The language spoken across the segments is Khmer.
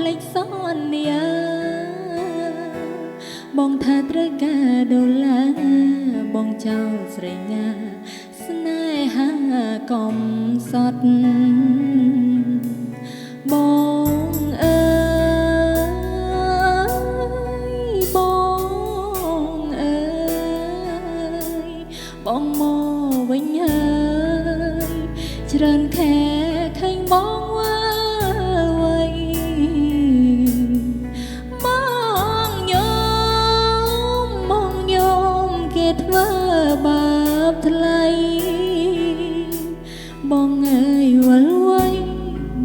ភ្លេចសន្យាបងថាត្រូវការដុល្លារបងចោលស្រីងាស្នេហាកំសត់បងអើយបងអើយបងមកវិញហើយច្រើនខែឃើញបងវាវៃបងញោមគេធ្វើបាបថ្លៃបងអើយវល់វៃ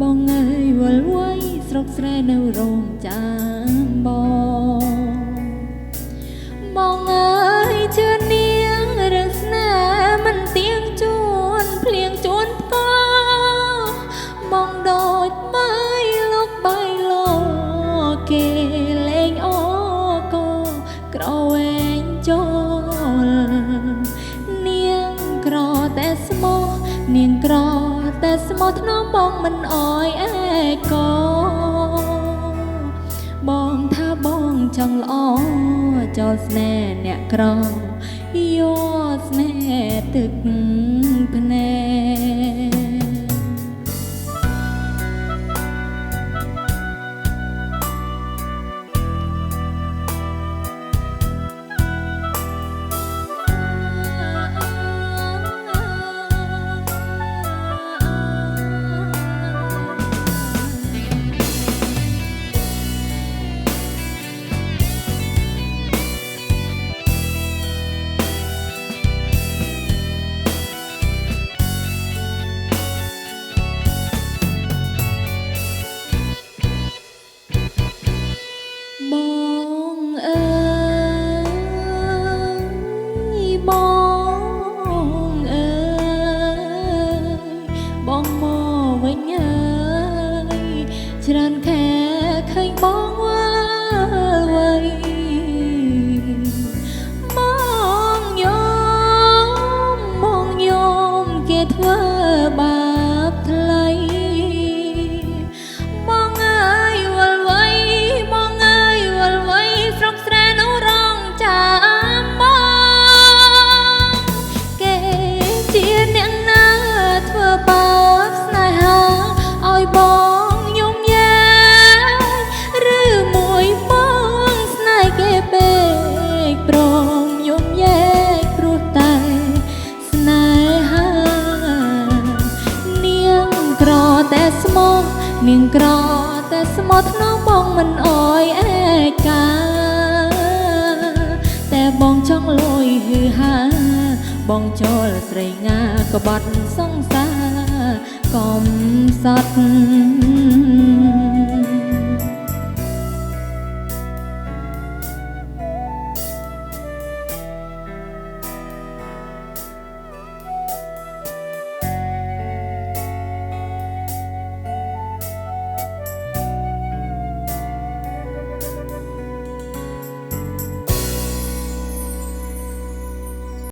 បងអើយវល់វៃស្រុកស្រែនៅរោងចាំបងអើយជឿនាងរឿងស្នេហ៍មិនទៀងជួនភ្លៀងជួនផ្កាបងដូចបាយលោកបាយលោកគេលេងអូកូក្រវែងចូលនាងក្រតែស្មោះនាងក្រតែស្មោះធ្នមបងមិនអោយឯកោបងថាបងចង់ល្អចោលស្នេហ៍អ្នកក្រយកស្នេហ៍ទឹកភ្នែកបងអើយបងអើយបងមកវិញហើយច្រើនខែឃើញបងវាវៃបងញោមគេធ្វើបាបថ្លៃបងអើយវល់វៃស្រុកស្រែនៅរងចាំបងគេជាអ្នកណាធ្វើបាបស្នេហាឲ្យបងយំយ៉ាឬមួយបងស្នេហ៍គេពេកព្រមយំយែកព្រោះតែស្នេហានាងក្រតែស្មោះនាងក្រតែស្មោះធ្នមបងមិនអោយឯកាតែបងចង់លុយហឺហាបងចូលស្រីងាក្បត់សង្សារកំសត់